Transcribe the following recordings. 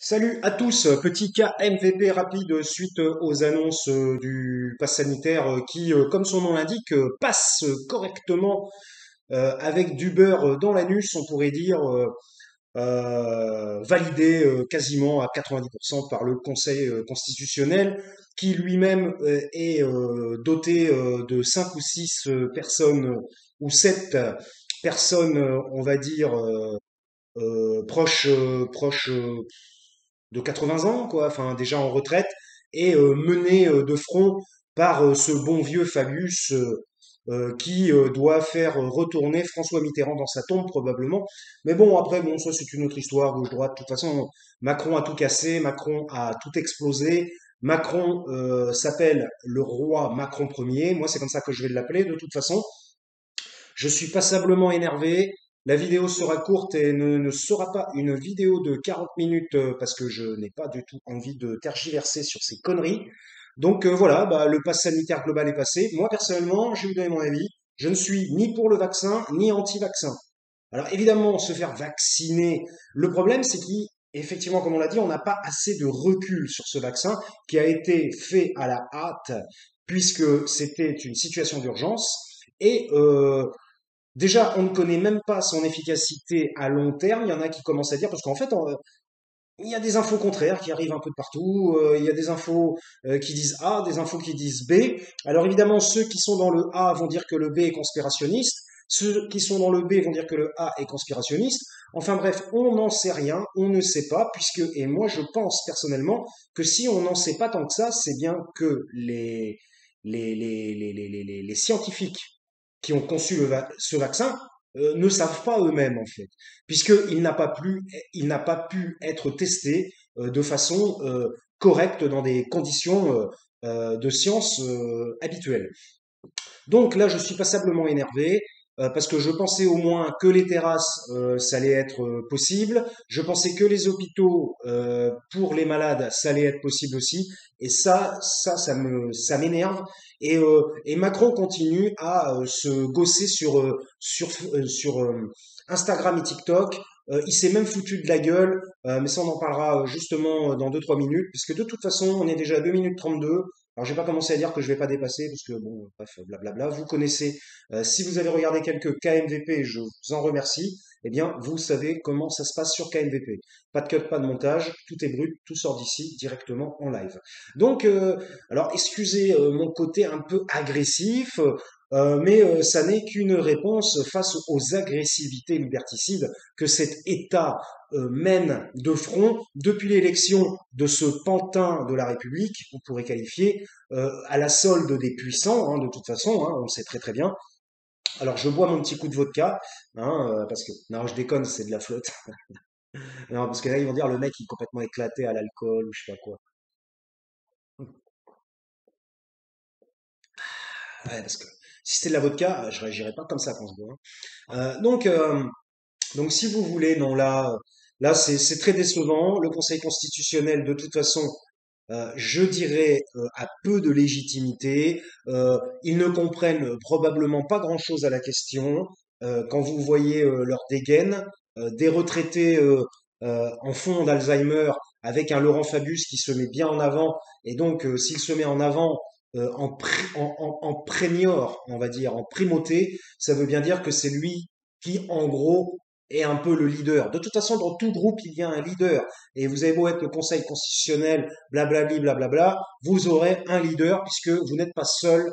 Salut à tous, petit cas MVP rapide suite aux annonces du pass sanitaire qui, comme son nom l'indique, passe correctement avec du beurre dans l'anus, on pourrait dire, validé quasiment à 90% par le Conseil constitutionnel, qui lui-même est doté de 5 ou 6 personnes ou 7 personnes, on va dire, proches de 80 ans, quoi, enfin déjà en retraite, et mené de front par ce bon vieux Fabius qui doit faire retourner François Mitterrand dans sa tombe probablement. Mais bon, après, bon, ça c'est une autre histoire, gauche-droite. De toute façon, Macron a tout cassé, Macron a tout explosé. Macron s'appelle le roi Macron Ier. Moi, c'est comme ça que je vais l'appeler de toute façon. Je suis passablement énervé. La vidéo sera courte et ne sera pas une vidéo de 40 minutes parce que je n'ai pas du tout envie de tergiverser sur ces conneries. Donc voilà, bah, le pass sanitaire global est passé. Moi personnellement, je vais vous donner mon avis. Je ne suis ni pour le vaccin ni anti-vaccin. Alors évidemment, se faire vacciner, le problème c'est qu'effectivement, comme on l'a dit, on n'a pas assez de recul sur ce vaccin qui a été fait à la hâte puisque c'était une situation d'urgence. Et déjà, on ne connaît même pas son efficacité à long terme. Il y en a qui commencent à dire, parce qu'en fait, il y a des infos contraires qui arrivent un peu de partout. Il y a des infos qui disent A, des infos qui disent B. Alors évidemment, ceux qui sont dans le A vont dire que le B est conspirationniste. Ceux qui sont dans le B vont dire que le A est conspirationniste. Enfin bref, on n'en sait rien, on ne sait pas, puisque, et moi je pense personnellement que si on n'en sait pas tant que ça, c'est bien que les scientifiques qui ont conçu ce vaccin ne savent pas eux-mêmes en fait, puisqu'il il n'a pas pu être testé de façon correcte dans des conditions de science habituelles. Donc là, je suis passablement énervé parce que je pensais au moins que les terrasses, ça allait être possible. Je pensais que les hôpitaux, pour les malades, ça allait être possible aussi. Et ça m'énerve. Et Macron continue à se gausser sur Instagram et TikTok. Il s'est même foutu de la gueule, mais ça on en parlera justement dans 2 3 minutes, puisque de toute façon on est déjà à 2 minutes 32. Alors, je vais pas commencer à dire que je vais pas dépasser, parce que bon, bref, blablabla. Vous connaissez, si vous avez regardé quelques KMVP, je vous en remercie. Eh bien, vous savez comment ça se passe sur KMVP. Pas de cut, pas de montage, tout est brut, tout sort d'ici directement en live. Donc, alors, excusez mon côté un peu agressif, mais ça n'est qu'une réponse face aux agressivités liberticides que cet État mène de front depuis l'élection de ce pantin de la République, on pourrait qualifier, à la solde des puissants, hein, de toute façon, hein, on le sait très très bien. Alors je bois mon petit coup de vodka, hein, parce que non, je déconne, c'est de la flotte. Non, parce que là ils vont dire le mec il est complètement éclaté à l'alcool ou je sais pas quoi. Ouais, parce que si c'était de la vodka, je réagirais pas comme ça quand je bois, hein. Donc si vous voulez, non là c'est très décevant. Le Conseil constitutionnel de toute façon, je dirais, a peu de légitimité. Ils ne comprennent probablement pas grand-chose à la question. Quand vous voyez leur dégaine, des retraités en fond d'Alzheimer avec un Laurent Fabius qui se met bien en avant, et donc s'il se met en avant en prémior, on va dire, en primauté, ça veut bien dire que c'est lui qui, en gros, est un peu le leader. De toute façon, dans tout groupe, il y a un leader. Et vous avez beau être le Conseil constitutionnel, blablabli, blablabla, vous aurez un leader puisque vous n'êtes pas seul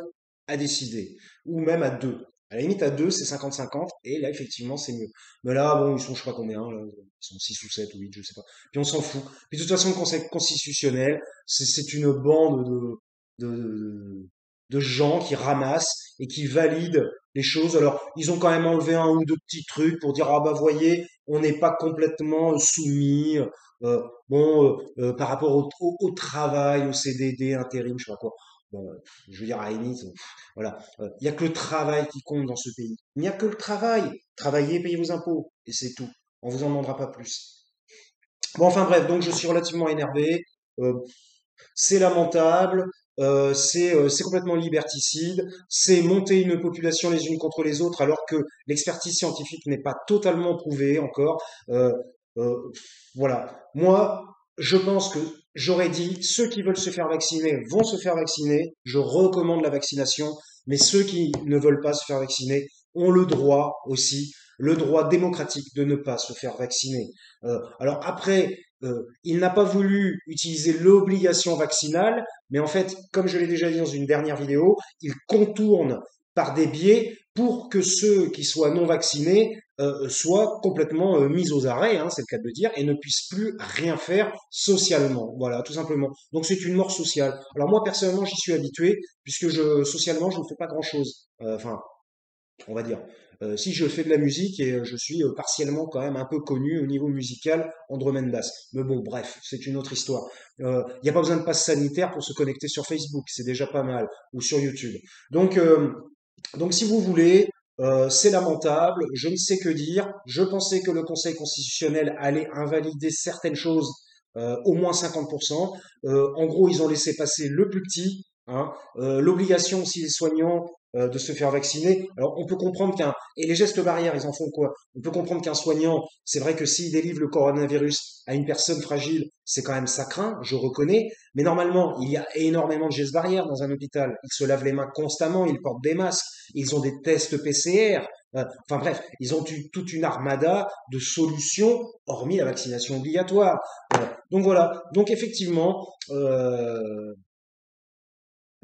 à décider. Ou même à deux. À la limite, à deux, c'est 50-50. Et là, effectivement, c'est mieux. Mais là, bon, ils sont, je sais pas combien, là, ils sont 6 ou 7 ou 8, je sais pas. Puis on s'en fout. Puis de toute façon, le Conseil constitutionnel, c'est une bande de gens qui ramassent et qui valident les choses. Alors, ils ont quand même enlevé un ou deux petits trucs pour dire, ah bah voyez, on n'est pas complètement soumis, par rapport au travail, au CDD, intérim, je sais pas quoi. Bon, je veux dire, à la limite, voilà. Il n'y a que le travail qui compte dans ce pays. Il n'y a que le travail. Travaillez, payez vos impôts. Et c'est tout. On vous en demandera pas plus. Bon, enfin bref, donc je suis relativement énervé. Euh, c'est lamentable, c'est complètement liberticide, c'est monter une population les unes contre les autres alors que l'expertise scientifique n'est pas totalement prouvée encore. Euh, voilà. Moi, je pense que j'aurais dit, ceux qui veulent se faire vacciner vont se faire vacciner. Je recommande la vaccination, mais ceux qui ne veulent pas se faire vacciner ont le droit aussi, le droit démocratique de ne pas se faire vacciner. Alors après, il n'a pas voulu utiliser l'obligation vaccinale, mais en fait, comme je l'ai déjà dit dans une dernière vidéo, il contourne par des biais pour que ceux qui soient non vaccinés soient complètement mis aux arrêts, hein, c'est le cas de le dire, et ne puissent plus rien faire socialement. Voilà, tout simplement. Donc c'est une mort sociale. Alors moi personnellement, j'y suis habitué puisque socialement, je ne fais pas grand-chose. Enfin, on va dire. Si je fais de la musique et je suis partiellement quand même un peu connu au niveau musical en drum and bass. Mais bon, bref, c'est une autre histoire. Il n'y a pas besoin de passe sanitaire pour se connecter sur Facebook, c'est déjà pas mal, ou sur YouTube. Donc, euh, donc si vous voulez, c'est lamentable, je ne sais que dire. Je pensais que le Conseil constitutionnel allait invalider certaines choses, au moins 50%. En gros, ils ont laissé passer le plus petit, hein, l'obligation aussi des soignants de se faire vacciner. Alors, on peut comprendre qu'un... Et les gestes barrières, ils en font quoi? On peut comprendre qu'un soignant, c'est vrai que s'il délivre le coronavirus à une personne fragile, c'est quand même ça craint, je reconnais. Mais normalement, il y a énormément de gestes barrières dans un hôpital. Ils se lavent les mains constamment, ils portent des masques, ils ont des tests PCR. Enfin bref, ils ont eu toute une armada de solutions, hormis la vaccination obligatoire. Donc voilà. Donc effectivement,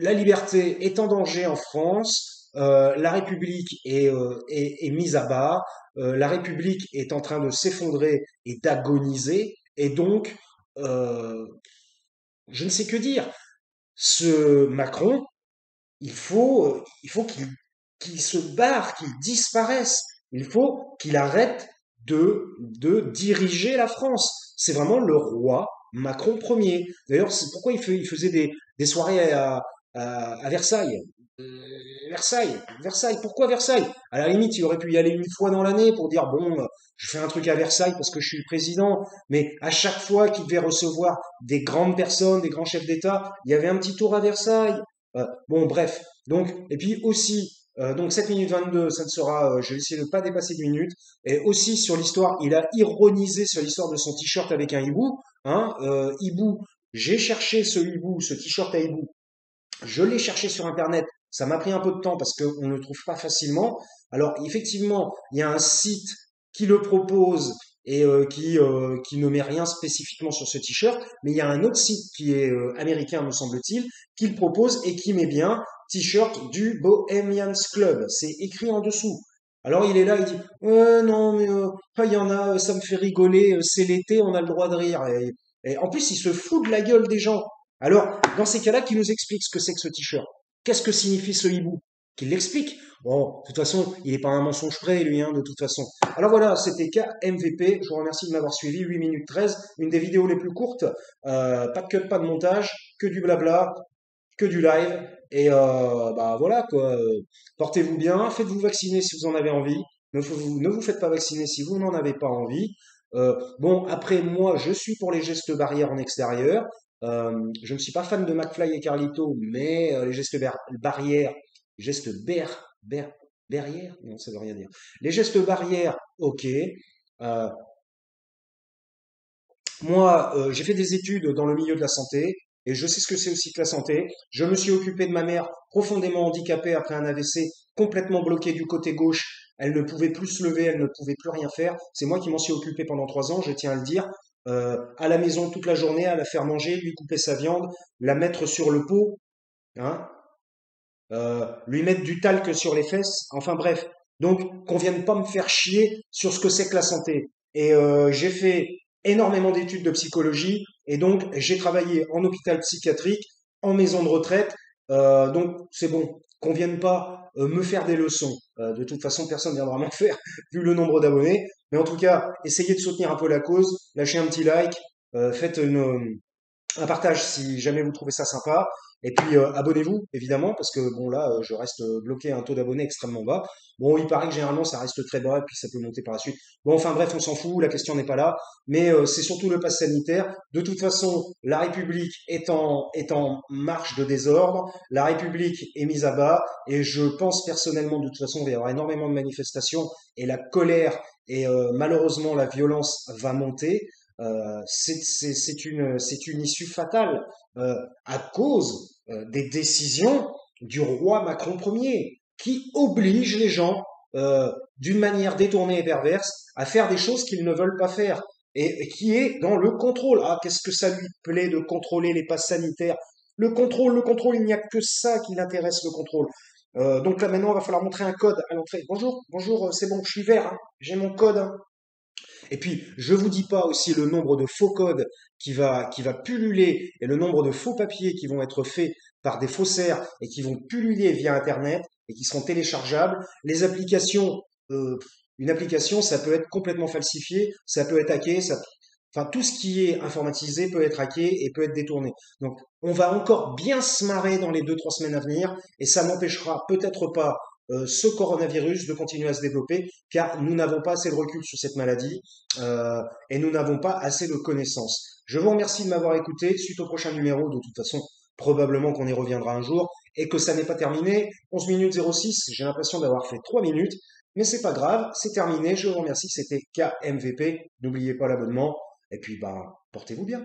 la liberté est en danger en France. La République est mise à bas. La République est en train de s'effondrer et d'agoniser. Et donc, euh, je ne sais que dire. Ce Macron, il faut qu'il se barre, qu'il disparaisse. Il faut qu'il arrête de diriger la France. C'est vraiment le roi Macron Ier. D'ailleurs, c'est pourquoi il faisait des soirées à Versailles. Versailles, Versailles, pourquoi Versailles? À la limite, il aurait pu y aller une fois dans l'année pour dire, bon, je fais un truc à Versailles parce que je suis le président, mais à chaque fois qu'il devait recevoir des grandes personnes, des grands chefs d'État, il y avait un petit tour à Versailles. Bon, bref. Donc, et puis aussi, donc 7 minutes 22, ça ne sera, je vais essayer de ne pas dépasser 10 minutes. Et aussi sur l'histoire, il a ironisé sur l'histoire de son t-shirt avec un hibou. Hein, hibou, j'ai cherché ce hibou, ce t-shirt à hibou, je l'ai cherché sur Internet. Ça m'a pris un peu de temps parce qu'on ne le trouve pas facilement. Alors, effectivement, il y a un site qui le propose et qui ne met rien spécifiquement sur ce t-shirt, mais il y a un autre site qui est américain, me semble-t-il, qui le propose et qui met bien t-shirt du Bohemians Club. C'est écrit en dessous. Alors il est là, il dit non mais il y en a, ça me fait rigoler, c'est l'été, on a le droit de rire. Et en plus il se fout de la gueule des gens. Alors, dans ces cas-là, qui nous explique ce que c'est que ce t-shirt? Qu'est-ce que signifie ce hibou? Qu'il l'explique. Bon, de toute façon, il n'est pas un mensonge près, lui, hein, de toute façon. Alors voilà, c'était KMVP. Je vous remercie de m'avoir suivi. 8 minutes 13, une des vidéos les plus courtes. Pas de cut, pas de montage, que du blabla, que du live. Et bah voilà, quoi. Portez-vous bien, faites-vous vacciner si vous en avez envie. Ne vous faites pas vacciner si vous n'en avez pas envie. Bon, après, moi, je suis pour les gestes barrières en extérieur. Je ne suis pas fan de McFly et Carlito, mais les gestes barrières, gestes barrières, non, ça veut rien dire. Les gestes barrières, ok. Moi, j'ai fait des études dans le milieu de la santé et je sais ce que c'est aussi que la santé. Je me suis occupé de ma mère profondément handicapée après un AVC, complètement bloquée du côté gauche. Elle ne pouvait plus se lever, elle ne pouvait plus rien faire. C'est moi qui m'en suis occupé pendant 3 ans, je tiens à le dire. À la maison toute la journée, à la faire manger, lui couper sa viande, la mettre sur le pot, hein, lui mettre du talc sur les fesses. Enfin bref. Donc, qu'on vienne pas me faire chier sur ce que c'est que la santé. Et j'ai fait énormément d'études de psychologie et donc j'ai travaillé en hôpital psychiatrique, en maison de retraite. Donc c'est bon, qu'on vienne pas me faire des leçons. De toute façon, personne viendra m'en faire vu le nombre d'abonnés. Mais en tout cas, essayez de soutenir un peu la cause, lâchez un petit like, faites un partage si jamais vous trouvez ça sympa. Et puis abonnez-vous évidemment parce que bon là je reste bloqué à un taux d'abonnés extrêmement bas. Bon il paraît que généralement ça reste très bas et puis ça peut monter par la suite. Bon enfin bref on s'en fout, la question n'est pas là. Mais c'est surtout le pass sanitaire. De toute façon la République est en marche de désordre. La République est mise à bas et je pense personnellement de toute façon il va y avoir énormément de manifestations et la colère et malheureusement la violence va monter. c'est une issue fatale à cause des décisions du roi Macron Ier, qui oblige les gens, d'une manière détournée et perverse, à faire des choses qu'ils ne veulent pas faire, et qui est dans le contrôle. Ah, qu'est-ce que ça lui plaît de contrôler les passes sanitaires? Le contrôle, il n'y a que ça qui l'intéresse, le contrôle. Donc là maintenant, il va falloir montrer un code à l'entrée. Bonjour, bonjour, c'est bon, je suis vert, hein, j'ai mon code, hein. Et puis, je vous dis pas aussi le nombre de faux codes qui va pulluler et le nombre de faux papiers qui vont être faits par des faussaires et qui vont pulluler via Internet et qui seront téléchargeables. Les applications, une application, ça peut être complètement falsifié, ça peut être hacké, enfin, tout ce qui est informatisé peut être hacké et peut être détourné. Donc, on va encore bien se marrer dans les 2, 3 semaines à venir et ça n'empêchera peut-être pas ce coronavirus de continuer à se développer, car nous n'avons pas assez de recul sur cette maladie et nous n'avons pas assez de connaissances. Je vous remercie de m'avoir écouté. Suite au prochain numéro, de toute façon, probablement qu'on y reviendra un jour et que ça n'est pas terminé. 11 minutes 06, j'ai l'impression d'avoir fait 3 minutes, mais c'est pas grave, c'est terminé. Je vous remercie, c'était KMVP. N'oubliez pas l'abonnement et puis bah portez-vous bien.